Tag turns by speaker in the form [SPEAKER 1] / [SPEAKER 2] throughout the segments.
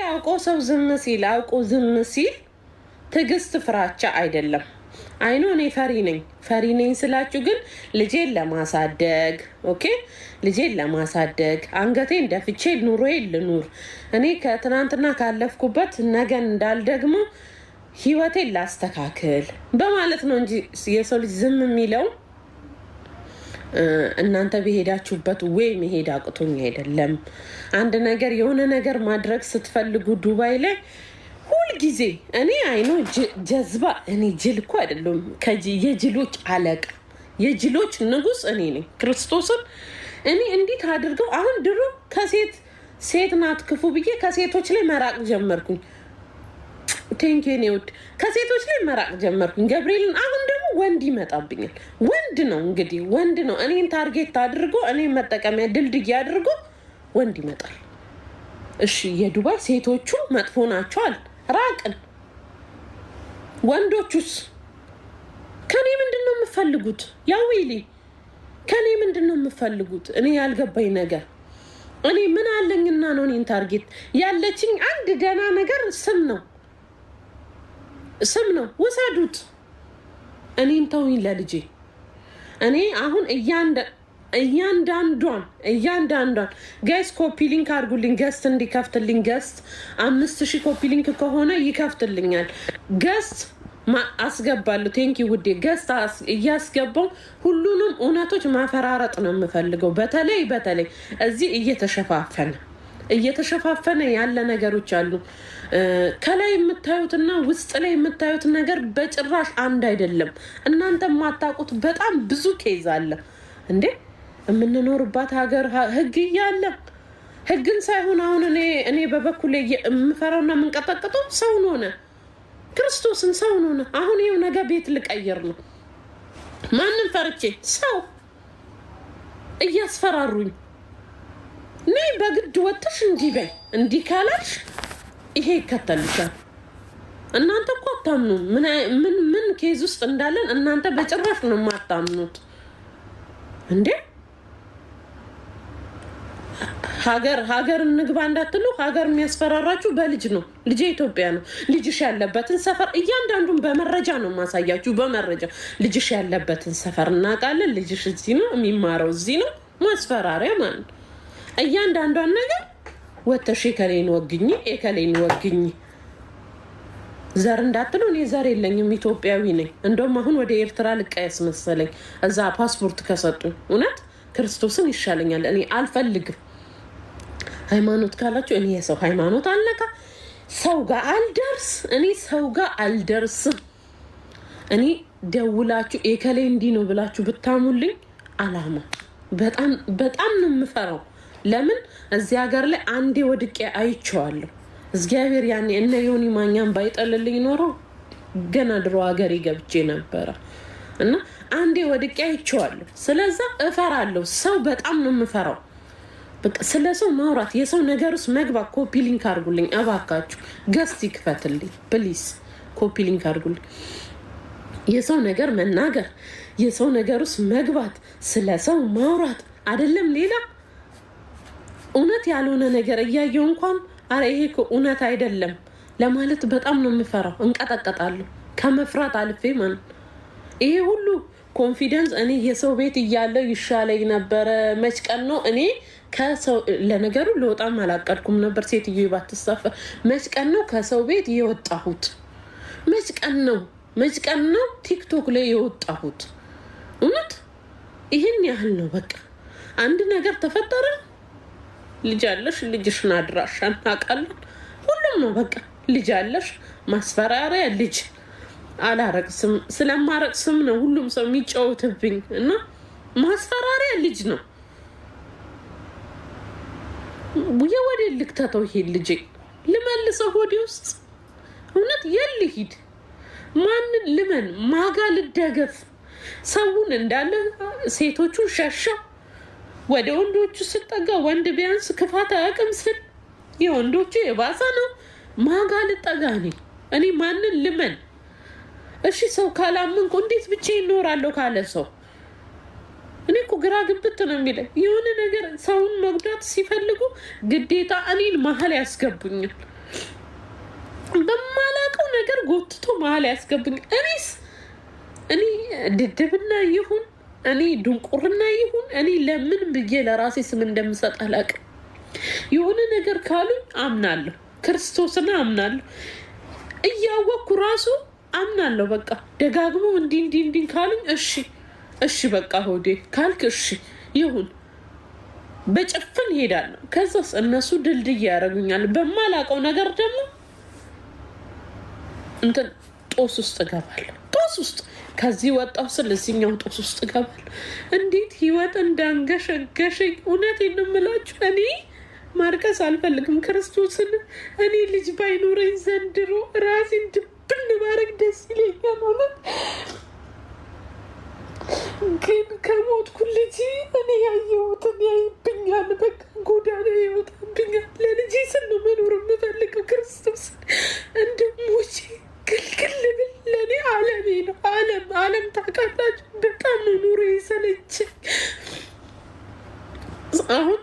[SPEAKER 1] አውቆ ሰው ዝም ሲል አውቆ ዝም ሲል ትዕግስት ፍራቻ አይደለም። አይኖ እኔ ፈሪ ነኝ ስላችሁ ግን ልጄን ለማሳደግ ኦኬ፣ ልጄን ለማሳደግ አንገቴን ደፍቼ ኑሮዬን ልኑር፣ እኔ ከትናንትና ካለፍኩበት ነገን እንዳልደግሞ ህይወቴን ላስተካክል በማለት ነው እንጂ የሰው ልጅ ዝም የሚለው እናንተ በሄዳችሁበት ወይ መሄድ አቅቶኝ አይደለም። አንድ ነገር የሆነ ነገር ማድረግ ስትፈልጉ ዱባይ ላይ ሁል ጊዜ እኔ አይኖ ጀዝባ እኔ ጅል እኮ አይደለም፣ የጅሎች አለቃ የጅሎች ንጉስ እኔ ነኝ። ክርስቶስን እኔ እንዴት አድርገው አሁን ድሮ ሴት ናት ክፉ ብዬ ከሴቶች ላይ መራቅ ጀመርኩኝ። ቴንኪን ይውድ ከሴቶች ላይ መራቅ ጀመርኩኝ ገብርኤልን። አሁን ደግሞ ወንድ ይመጣብኛል። ወንድ ነው እንግዲህ ወንድ ነው እኔን ታርጌት አድርጎ እኔን መጠቀሚያ ድልድይ አድርጎ ወንድ ይመጣል። እሺ የዱባይ ሴቶቹ መጥፎ ናቸዋል፣ ራቅን። ወንዶቹስ ከኔ ምንድነው የምፈልጉት? ያዊሊ ከኔ ምንድነው የምፈልጉት? እኔ ያልገባኝ ነገር እኔ ምን አለኝና ነው እኔን ታርጌት ያለችኝ? አንድ ደህና ነገር ስም ነው ውሰዱት። እኔን ተውኝ ለልጄ። እኔ አሁን እያንዳንዷን ጋይስ ኮፒ ሊንክ አድርጉልኝ። ገስት እንዲከፍትልኝ ገስት 5000 ኮፒ ሊንክ ከሆነ ይከፍትልኛል። ገስት አስገባለሁ። ቴንኪ ውዴ። ገስት እያስገባው ሁሉንም እውነቶች ማፈራረጥ ነው የምፈልገው። በተለይ እዚህ እየተሸፋፈነ ያለ ነገሮች አሉ። ከላይ የምታዩትና ውስጥ ላይ የምታዩት ነገር በጭራሽ አንድ አይደለም። እናንተ የማታውቁት በጣም ብዙ ኬዝ አለ እንዴ። የምንኖርባት ሀገር ህግ እያለ ህግን ሳይሆን አሁን እኔ በበኩል የምፈራውና የምንቀጠቅጠው ሰውን ሆነ ክርስቶስን ሰውን ሆነ። አሁን ይኸው ነገ ቤት ልቀይር ነው። ማንም ፈርቼ ሰው እያስፈራሩኝ ነይ በግድ ወጥተሽ እንዲህ በይ እንዲህ ካላልሽ ይሄ ይከተልሻል። እናንተ እኮ አታምኑም። ምን ኬዝ ውስጥ እንዳለን እናንተ በጭራሽ ነው የማታምኑት እንዴ። ሀገር እንግባ እንዳትሉ። ሀገር የሚያስፈራራችሁ በልጅ ነው። ልጅ ኢትዮጵያ ነው። ልጅሽ ያለበትን ሰፈር እያንዳንዱን በመረጃ ነው ማሳያችሁ። በመረጃ ልጅሽ ያለበትን ሰፈር እናውቃለን። ልጅሽ እዚህ ነው የሚማረው፣ እዚህ ነው። ማስፈራሪያ ማለት ነው። እያንዳንዷን ነገር ወተሽ የከሌን ወግኝ ዘር እንዳትሉ። እኔ ዘር የለኝም፣ ኢትዮጵያዊ ነኝ። እንደውም አሁን ወደ ኤርትራ ልቀየስ መሰለኝ እዛ ፓስፖርት ከሰጡኝ። እውነት ክርስቶስን ይሻለኛል። እኔ አልፈልግም። ሃይማኖት ካላችሁ እኔ የሰው ሃይማኖት አልነካ፣ ሰው ጋር አልደርስም። እኔ ደውላችሁ የከሌ እንዲህ ነው ብላችሁ ብታሙልኝ አላማ በጣም ነው የምፈራው። ለምን እዚህ ሀገር ላይ አንዴ ወድቄ አይቼዋለሁ። እግዚአብሔር ያኔ እነ ዮኒ ማኛን ባይጠልልኝ ኖሮ ገና ድሮ ሀገሬ ገብቼ ነበረ እና አንዴ ወድቄ አይቼዋለሁ። ስለዛ እፈራለሁ። ሰው በጣም ነው የምፈራው። በቃ ስለ ሰው ማውራት፣ የሰው ነገር ውስጥ መግባት። ኮፒ ሊንክ አድርጉልኝ እባካችሁ። ገስት ይክፈትልኝ ፕሊስ። ኮፒ ሊንክ አድርጉልኝ። የሰው ነገር መናገር፣ የሰው ነገር ውስጥ መግባት፣ ስለ ሰው ማውራት አይደለም ሌላ እውነት ያልሆነ ነገር እያየው እንኳን አረ ይሄ እውነት አይደለም ለማለት በጣም ነው የምፈራው። እንቀጠቀጣለሁ ከመፍራት አልፌ ማለት ይሄ ሁሉ ኮንፊደንስ። እኔ የሰው ቤት እያለው ይሻለኝ ነበረ። መች ቀን ነው እኔ ከሰው ለነገሩ ለወጣም አላቀድኩም ነበር። ሴትዮ ባትሳፈር መች ቀን ነው ከሰው ቤት የወጣሁት? መች ቀን ነው ቲክቶክ ላይ የወጣሁት? እውነት ይህን ያህል ነው። በቃ አንድ ነገር ተፈጠረ፣ ልጅ አለሽ፣ ልጅሽን አድራሻ እናውቃለን። ሁሉም ነው በቃ ልጅ አለሽ፣ ማስፈራሪያ ልጅ አላረቅስም። ስለማረቅስም ነው ሁሉም ሰው የሚጫወትብኝ እና ማስፈራሪያ ልጅ ነው። የወደ ልክተተው ይሄ ልጅ ልመልሰው ሆዴ ውስጥ እውነት የልሂድ ማንን ልመን? ማጋ ልደገፍ? ሰውን እንዳለ ሴቶቹን ሸሻ ወደ ወንዶቹ ስጠጋ ወንድ ቢያንስ ክፋት አያውቅም ስል የወንዶቹ የባሰ ነው። ማጋ ልጠጋ? እኔ ማንን ልመን? እሺ ሰው ካላመንኩ እንዴት ብቻ ይኖራለሁ ካለ ሰው? እኔ እኮ ግራ ግብት ነው የሚለኝ። የሆነ ነገር ሰውን መጉዳት ሲፈልጉ ግዴታ እኔን መሀል ያስገቡኛል። በማላውቀው ነገር ጎትቶ መሀል ያስገብኝ። እኔ ድድብና ይሁን እኔ ድንቁርና ይሁን እኔ ለምን ብዬ ለራሴ ስም እንደምሰጥ አላውቅም። የሆነ ነገር ካሉኝ አምናለሁ፣ ክርስቶስን አምናለሁ፣ እያወቅኩ ራሱ አምናለሁ። በቃ ደጋግሞ እንዲህ ካሉኝ እሺ በቃ ሆዴ ካልክ እሺ ይሁን በጭፍን ሄዳለሁ። ከዛስ እነሱ ድልድይ ያደርጉኛል። በማላውቀው ነገር ደግሞ እንትን ጦስ ውስጥ እገባለሁ። ጦስ ውስጥ ከዚህ ወጣው ስል እዚህኛው ጦስ ውስጥ እገባለሁ። እንዴት ህይወት እንዳንገሸገሸኝ እውነቴን ነው የምላችሁ። እኔ ማርቀስ አልፈልግም ክርስቶስን። እኔ ልጅ ባይኖረኝ ዘንድሮ ራሴን ድብን ማድረግ ደስ ይለኛል ማለት ግን ከሞትኩ ልጅ እኔ ያየሁትን ያይብኛል። በቃ ጎዳና ይወጣብኛል። ለልጄ ስል ነው መኖር የምፈልገው። ክርስቶስ እንደሞቼ ግልግል ብል ለእኔ አለሜ ነው። አለም ታውቃላችሁ። በጣም ነው ኑሮ የሰለቸኝ። አሁን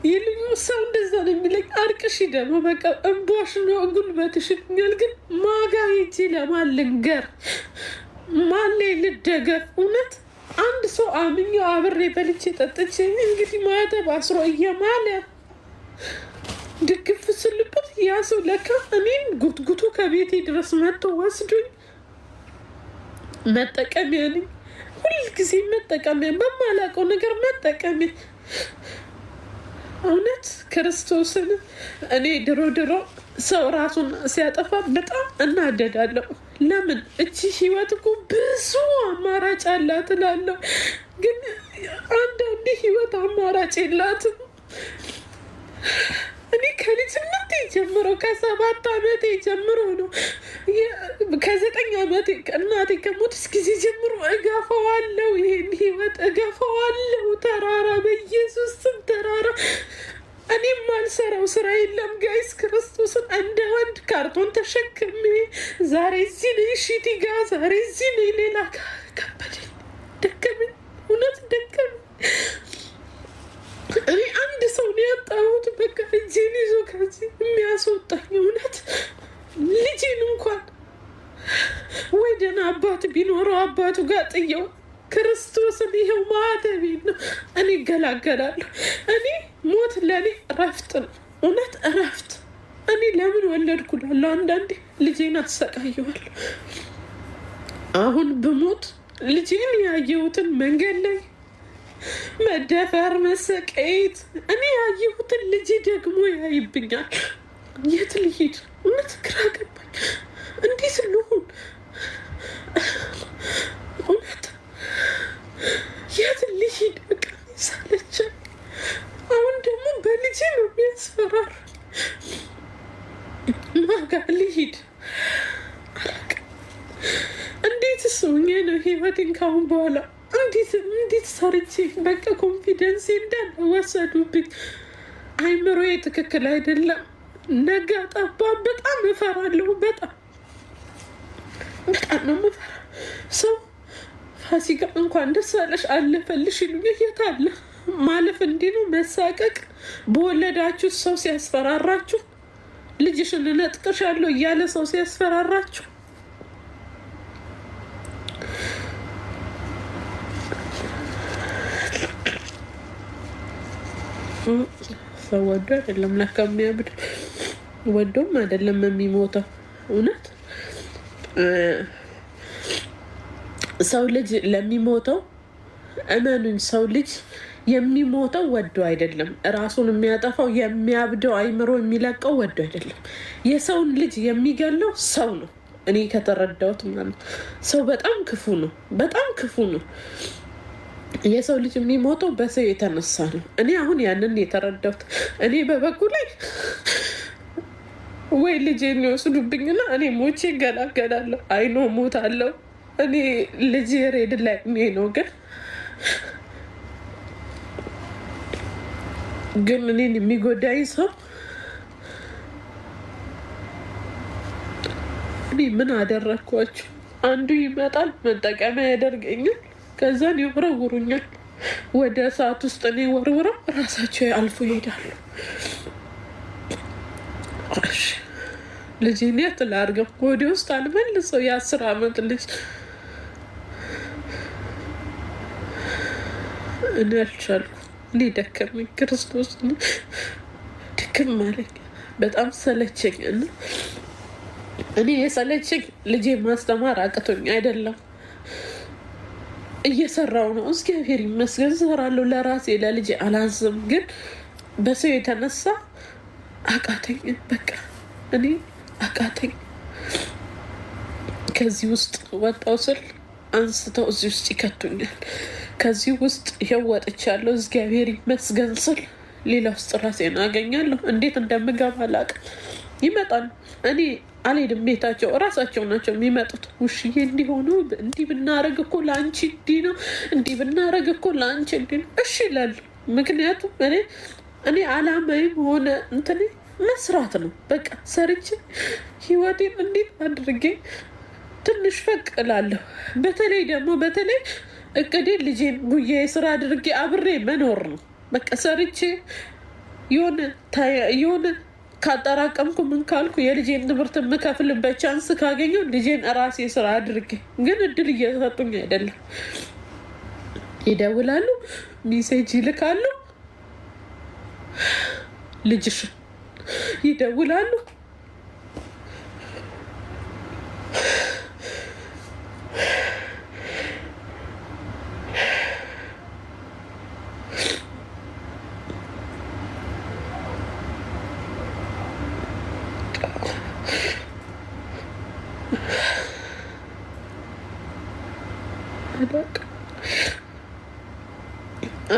[SPEAKER 1] የልዩ ሰው እንደዛ ነው የሚለኝ። አርቅሽ ደግሞ በቃ እንቧሽ ነው ጉልበትሽ ይልኛል። ግን ማጋ ሄጄ ለማን ልንገር? ማን ላይ ልደገፍ? እውነት አንድ ሰው አምኜው አብሬ በልቼ ጠጥቼ እንግዲህ ማተብ አስሮ እየማለ ድግፍ ስልበት ያ ሰው ለካ እኔን ጉትጉቱ ከቤቴ ድረስ መጥቶ ወስዶኝ መጠቀሚያ ነኝ። ሁልጊዜ መጠቀሚያ፣ በማላውቀው ነገር መጠቀሚያ። እውነት ክርስቶስን እኔ ድሮ ሰው ራሱን ሲያጠፋ በጣም እናደዳለሁ። ለምን እቺ ህይወት እኮ ብዙ አማራጭ አላት እላለሁ። ግን አንዳንዴ ህይወት አማራጭ የላትም። እኔ ከልጅነቴ ጀምሮ ከ7 ዓመቴ ጀምሮ ነው ከ9 ዓመቴ እናቴ ከሞትስ ጊዜ ጀምሮ እገፋዋለሁ። ይሄን ህይወት እገፋዋለሁ። ተራራ በኢየሱስ ስም ተራራ። እኔ ማልሰራው ስራ የለም ጋይስ። ክርስቶስን እንደ ወንድ ካርቶን ተሸክሜ ዛሬ እዚህ ነኝ ሺቲ ጋ፣ ዛሬ እዚህ ነኝ ሌላ ከበደኝ፣ ደከመኝ፣ እውነት ደከመኝ። እኔ አንድ ሰው ነው ያጣሁት። በቃ እጄን ይዞ ከዚህ የሚያስወጣኝ እውነት ልጄን እንኳን ወይ ደህና አባት ቢኖረው አባቱ ጋር ጥየው ክርስቶስን ይኸው ማተቤን ነው። እኔ እገላገላለሁ። እኔ ሞት ለእኔ እረፍት ነው፣ እውነት እረፍት። እኔ ለምን ወለድኩ እላለሁ። አንዳንዴ ልጄን አሰቃየዋለሁ። አሁን ብሞት ልጄን ያየሁትን መንገድ ላይ መደፈር፣ መሰቀየት እኔ ያየሁትን ልጄ ደግሞ ያይብኛል። የት ልሂድ? እውነት ግራ ገባኝ። እንዴት ልሁን? እውነት የት ልሂድ? በቃ ሳለችኝ። አሁን ደግሞ በልጄ ነው የሚያስፈራር። ማጋ ልሂድ? እንዴት ሰውኛ ነው ህይወቴን ካሁን በኋላ እንዴት ሰርቼ በቃ ኮንፊደንስ እንዳለ ወሰዱብኝ። አይምሮዬ ትክክል አይደለም። ነጋ ጠባ በጣም እፈራለሁ። በጣም ነው የምፈራ። ሰው ፋሲካ እንኳን ደስ አለሽ አለፈልሽ ይሉኛል። የት አለ ማለፍ? እንዲህ ነው መሳቀቅ። በወለዳችሁ ሰው ሲያስፈራራችሁ፣ ልጅሽን እነጥቅሻለሁ እያለ ሰው ሲያስፈራራችሁ ሰው ወዶ አይደለም ለካ የሚያብድ፣ ወዶም አይደለም የሚሞተው። እውነት ሰው ልጅ ለሚሞተው እመኑኝ፣ ሰው ልጅ የሚሞተው ወዶ አይደለም። ራሱን የሚያጠፋው የሚያብደው አይምሮ የሚለቀው ወዶ አይደለም። የሰውን ልጅ የሚገለው ሰው ነው። እኔ ከተረዳሁት ማለት ነው። ሰው በጣም ክፉ ነው፣ በጣም ክፉ ነው። የሰው ልጅ የሚሞተው በሰው የተነሳ ነው። እኔ አሁን ያንን የተረዳሁት። እኔ በበኩሌ ወይ ልጄን ሊወስዱብኝና እኔ ሞቼ እገላገላለሁ። አይኖ ሞታለሁ። እኔ ልጅ ሬድ ላይ ነው ግን እኔን የሚጎዳኝ ሰው እኔ ምን አደረግኳቸው? አንዱ ይመጣል መጠቀሚያ ያደርገኛል፣ ከዛን ይወረውሩኛል ወደ እሳት ውስጥ። እኔ ወርውረው ራሳቸው አልፎ ይሄዳሉ። ልጅ የት ላድርገው? ወደ ውስጥ አልመልሰው። የ10 ዓመት ልጅ እኔ አልቻልኩም። እኔ ደከመኝ። ክርስቶስ ድክም አለኝ። በጣም ሰለቸኝ። እና እኔ የሰለቸኝ ልጄ ማስተማር አቅቶኝ አይደለም፣ እየሰራው ነው። እግዚአብሔር ይመስገን እሰራለሁ። ለራሴ ለልጄ አላዝም፣ ግን በሰው የተነሳ አቃተኝ። በቃ እኔ አቃተኝ። ከዚህ ውስጥ ወጣው ስል አንስተው እዚህ ውስጥ ይከቱኛል። ከዚህ ውስጥ ይኸው ወጥቻለሁ። እግዚአብሔር ይመስገን ስል ሌላ ውስጥ ራሴን አገኛለሁ። እንዴት እንደምገባ አላውቅም። ይመጣሉ። እኔ አልሄድም። ቤታቸው እራሳቸው ናቸው የሚመጡት። ውሽዬ እንዲሆኑ እንዲህ ብናረግ እኮ ለአንቺ እንዲህ ነው፣ እንዲህ ብናረግ እኮ ለአንቺ እንዲህ ነው። እሺ ይላሉ። ምክንያቱም እኔ አላማዬም ሆነ እንትን መስራት ነው። በቃ ሰርቼ ህይወቴን እንዴት አድርጌ ትንሽ ፈቅ እላለሁ። በተለይ እቅዴ ልጄን ጉዬ ስራ አድርጌ አብሬ መኖር ነው። በቃ ሰርቼ የሆነ ካጠራቀምኩ ምን ካልኩ የልጄን ትምህርት የምከፍልበት ቻንስ ካገኘው ልጄን እራሴ ስራ አድርጌ፣ ግን እድል እየሰጡኝ አይደለም። ይደውላሉ፣ ሜሴጅ ይልካሉ፣ ልጅሽ ይደውላሉ።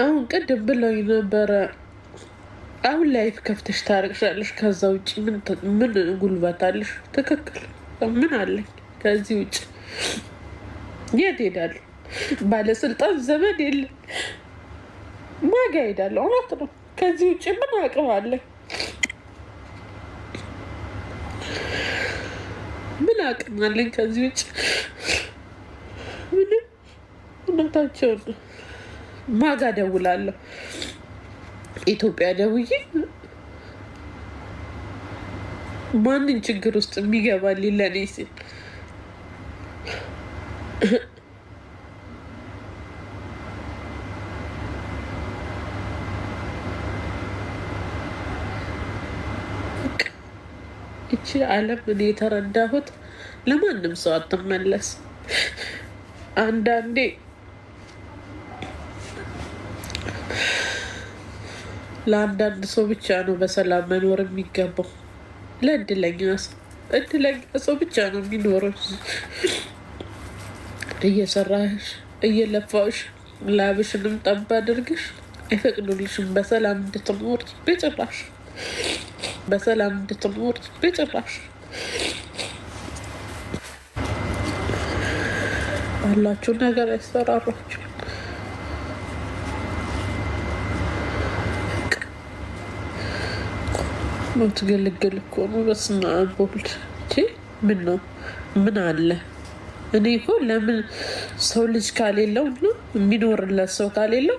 [SPEAKER 1] አሁን ቅድም ብለው ነበረ፣ አሁን ላይፍ ከፍተሽ ታረቅሻለሽ። ከዛ ውጭ ምን ጉልበት አለሽ? ትክክል። ምን አለኝ ከዚህ ውጭ? የት ሄዳለሁ? ባለስልጣን ዘመድ የለም። ማጋ ሄዳለሁ? እውነት ነው። ከዚህ ውጭ ምን አቅም አለኝ? ምን አቅም አለኝ ከዚህ ውጭ? ምንም። እውነታቸውን ነው። ማጋ ደውላለሁ? ኢትዮጵያ ደውዬ ማንን ችግር ውስጥ የሚገባልኝ ለኔ ሲል እቺ ዓለም እኔ የተረዳሁት ለማንም ሰው አትመለስ። አንዳንዴ ለአንዳንድ ሰው ብቻ ነው በሰላም መኖር የሚገባው። ለእድለኛ ሰው ብቻ ነው የሚኖረው። እየሰራሽ እየለፋሽ ላብሽንም ጠብ አድርግሽ አይፈቅዱልሽም በሰላም እንድትኖር በጭራሽ። በሰላም እንድትኖር በጭራሽ። ባላችሁ ነገር ያስፈራሯችሁ። ሞት ግልግል እኮ ነው። በስመ አብ ወልድ። ምን ነው ምን አለ? እኔ እኮ ለምን ሰው ልጅ ካሌለው ነው የሚኖርለት ሰው ካሌለው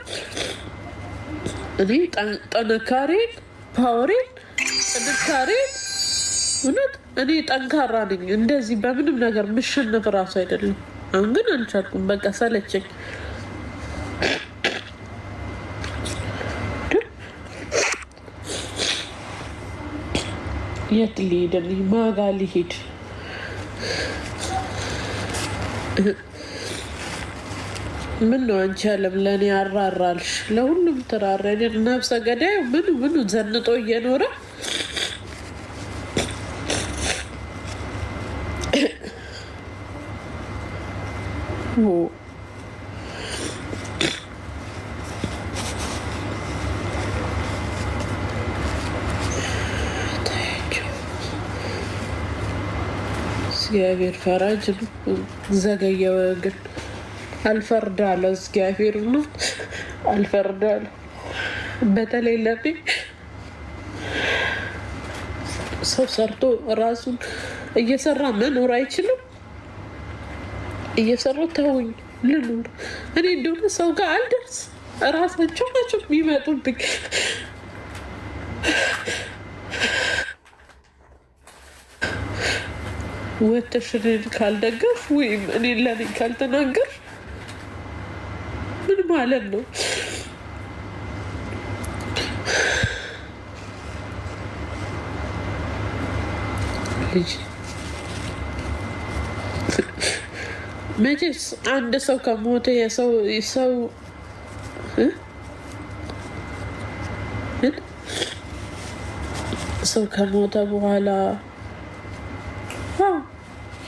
[SPEAKER 1] እኔ ጥንካሬን ፓወሬን ጥንካሬን እውነት እኔ ጠንካራ ነኝ። እንደዚህ በምንም ነገር ምሸነፍ እራሱ አይደለም። አሁን ግን አልቻልኩም። በቃ ሰለቸኝ። የት ሊሄድ ማጋ ሊሄድ? ምን ነው አንቺ አለም ለእኔ አራራልሽ? ለሁሉም ትራራ። ነብሰ ገዳይ ምኑ ዘንጦ እየኖረ እግዚአብሔር ፈራጅ ነው። ዘገየው ግን አልፈርዳለ። እግዚአብሔር ነው አልፈርዳለ። በተለይ ለኔ ሰው ሰርቶ ራሱን እየሰራ መኖር አይችልም። እየሰሩ ተውኝ ልኑር። እኔ እንደሆነ ሰው ጋር አልደርስ። እራሳቸው ናቸው የሚመጡብኝ። ወተሽ እኔን ካልደገፍ ወይም እኔ ለኔ ካልተናገር ምን ማለት ነው? ልጅ መቼስ አንድ ሰው ከሞተ ሰው ከሞተ በኋላ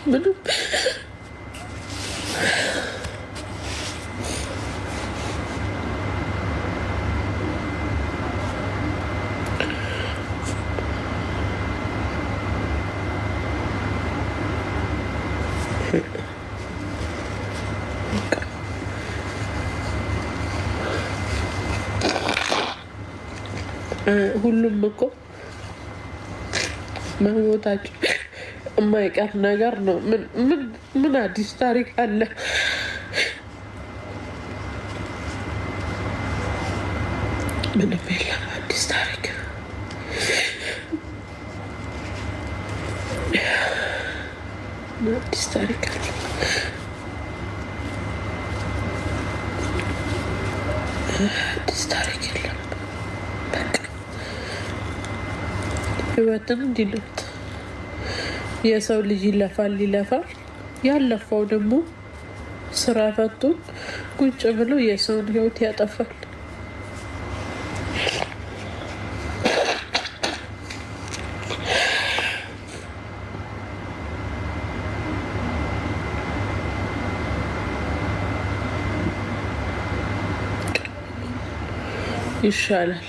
[SPEAKER 1] ምንም ሁሉም እኮ መሞታቸው የማይቀር ነገር ነው። ምን አዲስ ታሪክ አለ? ምንም የለም አዲስ ታሪክ። አዲስ ታሪክ አለ? አዲስ ታሪክ የለም። በቃ ህይወትም እንዲህ ናት። የሰው ልጅ ይለፋል። ያለፋው ደግሞ ስራ ፈቶ ቁጭ ብሎ የሰውን ህይወት ያጠፋል። ይሻላል።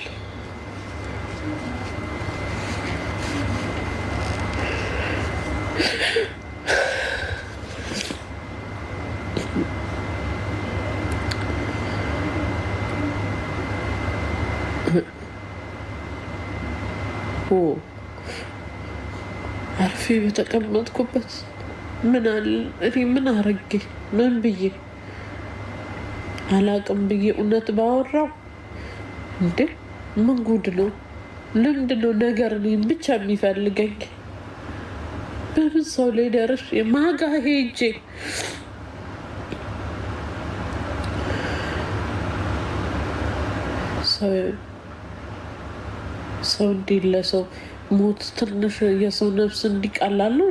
[SPEAKER 1] አርፌ በተቀመጥኩበት ምን አለ እኔ ምን አረጌ ምን ብዬ አላቅም ብዬ እውነት ባወራው እንዴ ምን ጉድ ነው? ለምንድን ነው ነገር እኔን ብቻ የሚፈልገኝ? በምን ሰው ላይ ደርሼ ማጋ ሄጄ ሰው እንዲህ ለሰው ሞት ትንሽ የሰው ነፍስ እንዲቀላለው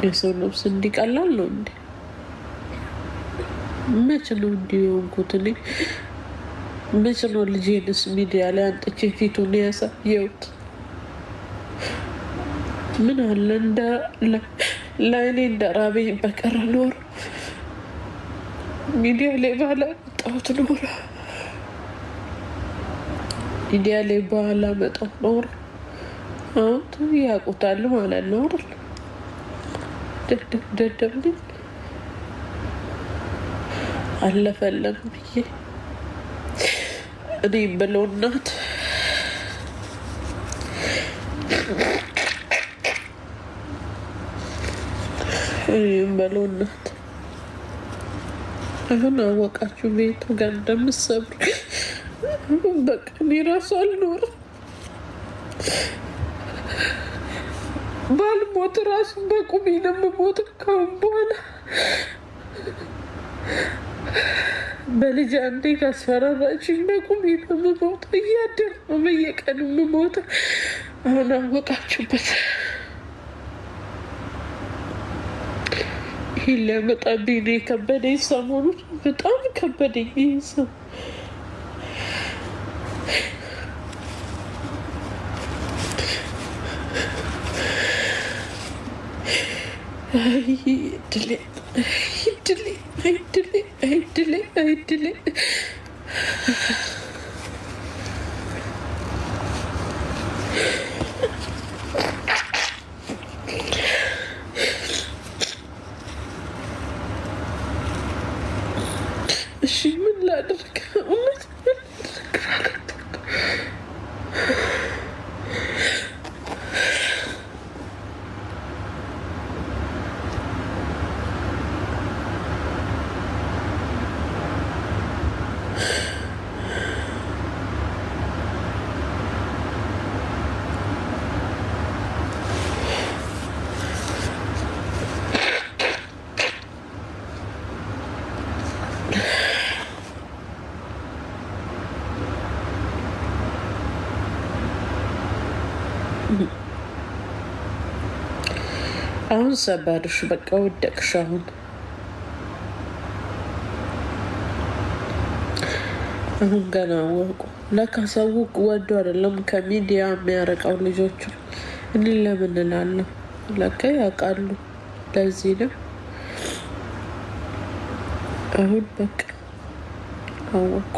[SPEAKER 1] የሰው ነፍስ እንዲቀላለው እንዴ? መች ነው እንዲህ የሆንኩት እኔ? መች ነው ልጄንስ ሚዲያ ላይ አንጥቼ ፊቱን ያሳየሁት? ምን አለ ለእኔ እንደ ራበኝ በቀረ ኖሮ ሚዲያ ላይ ባላመጣሁት ኖሮ ሚዲያ ላይ ባላመጣሁት ኖሮ አሁን ያውቁታል ማለት ነው አይደል? ደደብ ነኝ አለፈለም ብዬ እኔ ብለው እናት በለው እናት አሁን አወቃችሁ ቤቱ ጋር እንደምትሰብሩ። በቃ እኔ እራሱ አልኖርም። ባልሞት እራሱ በቁሜ ነው የምሞት ካሁን በኋላ። በልጅ አንዴ ካስፈራራችኝ በቁሜ ነው የምሞት። እያደር ነው በየቀኑ የምሞት። አሁን አወቃችሁበት። ይህ ሊያመጣብኝ ነው የከበደኝ። ሰሞኑን በጣም ከበደኝ ይህ ሰው። አይድሌ እሺ ምን ላድርግ? እውነት አሁን ሰባድሽ በቃ ወደቅሽ። አሁን ገና አወቁ። ለካ ሰው ወዶ አይደለም ከሚዲያ የሚያረቀው ልጆቹ። እኔ ለምን እላለሁ? ለካ ያውቃሉ። ለዚህ ነው አሁን በቃ አወቁ።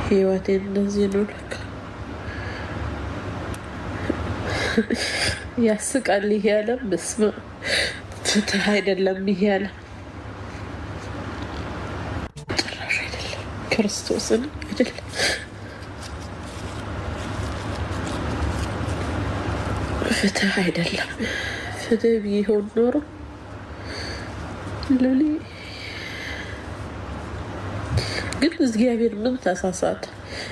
[SPEAKER 1] ህይወቴ እንደዚህ ነው ለካ። ያስቃል ይሄ ዓለም። በስመ አብ ፍትህ አይደለም ይሄ ዓለም ጭራሽ አይደለም። ክርስቶስን አይደለም ፍትህ አይደለም። ፍትህ ቢሆን ኖሮ ለኔ ግን እግዚአብሔር ምን ተሳሳተ?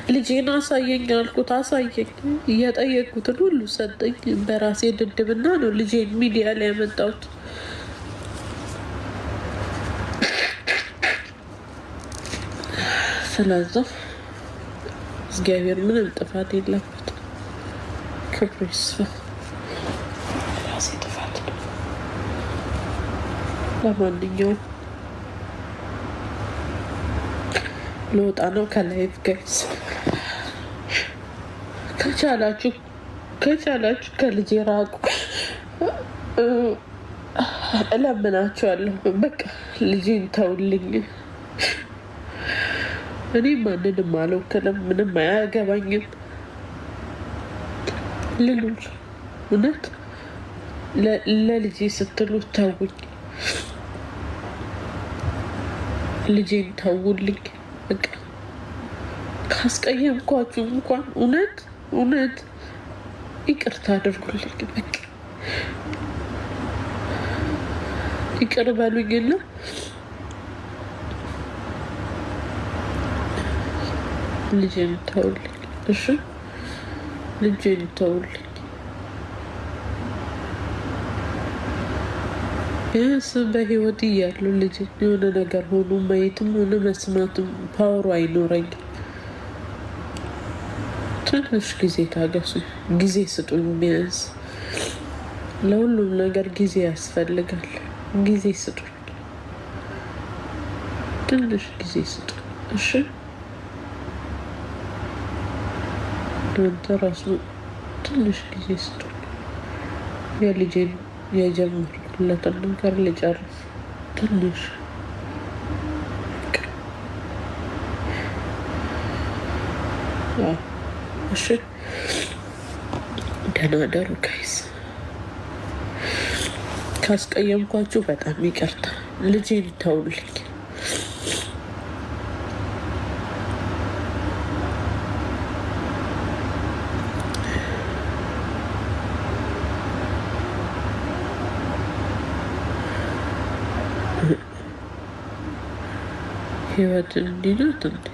[SPEAKER 1] ልጄን አሳየኝ አልኩት፣ አሳየኝ። እየጠየቅኩትን ሁሉ ሰጠኝ። በራሴ ድድብና ነው ልጄን ሚዲያ ላይ ያመጣሁት። ስለዛ እግዚአብሔር ምንም ጥፋት የለበት። ክብሩ ይስፋ። ራሴ ጥፋት ነው። ለማንኛውም ልወጣ ነው ከላይፍ ጋይስ። ከቻላችሁ ከልጄ ራቁ፣ እለምናችኋለሁ። በቃ ልጄን ተውልኝ። እኔ ማንንም አልወክልም፣ ምንም አያገባኝም። ልሉን እውነት ለልጄ ስትሉ ተውኝ፣ ልጄን ተውልኝ። በቃ ካስቀየምኳችሁ እንኳን እውነት ይቅርታ አድርጉልኝ። በቃ ይቅር በሉኝና ልጄን ተውልኝ። እሺ ልጄን ተውልኝ። ቢያንስ በህይወት እያሉ ልጅ የሆነ ነገር ሆኖ ማየትም ሆነ መስማትም ፓወሩ አይኖረኝም። ትንሽ ጊዜ ታገሱ፣ ጊዜ ስጡኝ። ቢያንስ ለሁሉም ነገር ጊዜ ያስፈልጋል። ጊዜ ስጡኝ፣ ትንሽ ጊዜ ስጡኝ። እሺ እናንተ ራሱ ትንሽ ጊዜ ስጡኝ። የልጄን የጀመርኩለትን ነገር ልጨርስ ትንሽ። እሺ ደህና ደሩ ጋይስ። ካስቀየምኳችሁ በጣም ይቅርታ። ልጄን ተውልኝ። ህይወት እንዲህ ናት እንዴ?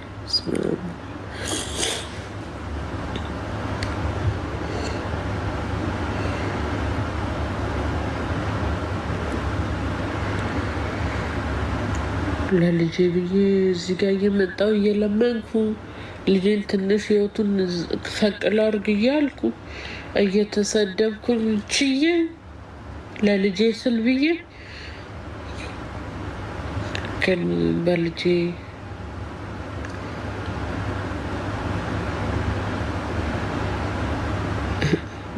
[SPEAKER 1] ለልጄ ብዬ እዚህ ጋር እየመጣሁ እየለመንኩ ልጄን ትንሽ ህይወቱን ፈቅ ላድርግ እያልኩ እየተሰደብኩኝ ችዬ ለልጄ ስል ብዬ ግን በልጄ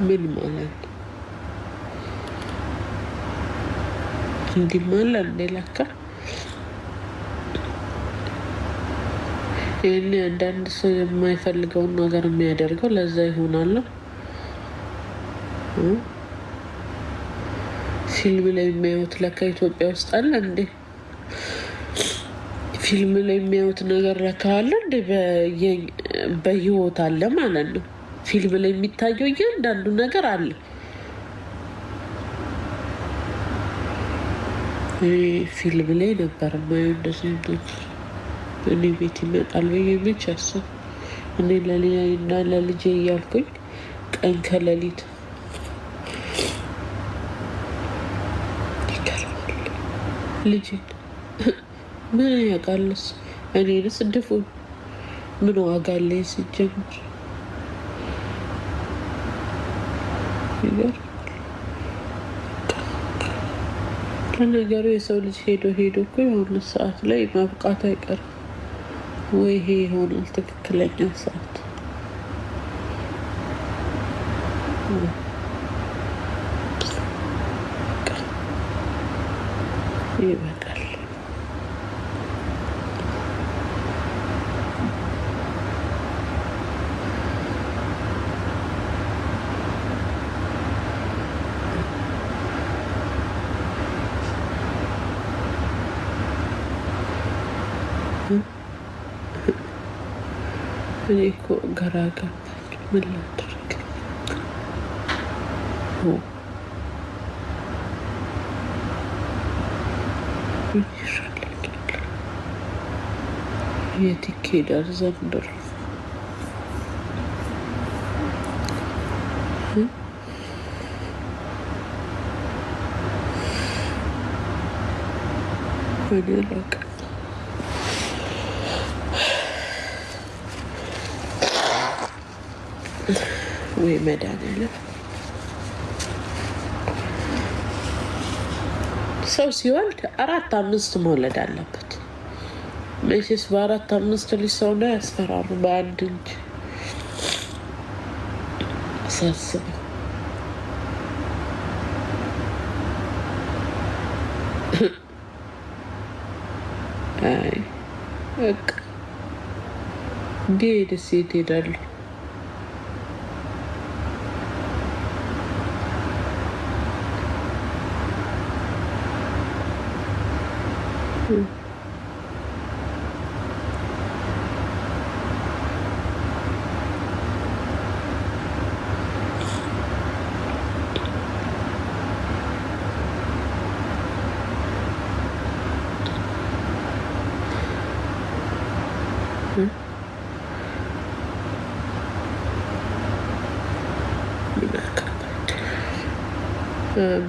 [SPEAKER 1] ምን ማለት እንዲህ ማለት እንዴ? ለካ ይህን አንዳንድ ሰው የማይፈልገውን ነገር የሚያደርገው ለዛ ይሆናል። ፊልም ላይ የሚያዩት ለካ ኢትዮጵያ ውስጥ አለ እንዴ? ፊልም ላይ የሚያዩት ነገር ለካ አለ እንዴ? በህይወት አለ ማለት ነው። ፊልም ላይ የሚታየው እያንዳንዱ ነገር አለ። ፊልም ላይ ነበር የማየው እንደዚህ እኔ ቤት ይመጣል ብዬ ብቻ አስብ። እኔ ለሌና ለልጄ እያልኩኝ ቀን ከሌሊት ልጅ ምን ያውቃልስ? እኔንስ ድፉን ምን ዋጋ አለኝ ሲጀምር ለነገሩ የሰው ልጅ ሄዶ እኮ የሆነ ሰዓት ላይ ማብቃት አይቀርም ወይ? ይሄ ይሆናል ትክክለኛ ሰዓት። ይበቃል። እኔ እኮ ግራ ገባኝ። ምን ላድርግ? የት ይኬዳል ዘንድሮ? እኔ አላውቅም። ወይ መድኃኒዓለም ሰው ሲወልድ 4-5 መውለድ አለበት። መቼስ በ4-5 ልጅ ሰው ላይ ያስፈራሩ። በአንድ እንጂ ሳስበው አይ በቃ እንዲህ ደስ ይሄዳሉ።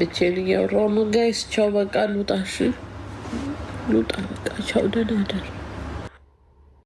[SPEAKER 1] ብቻዬን እያወራሁ ነው ጋይስ። ቻው በቃ ልውጣ። እሺ ልውጣ በቃ ቻው። ደህና እደር።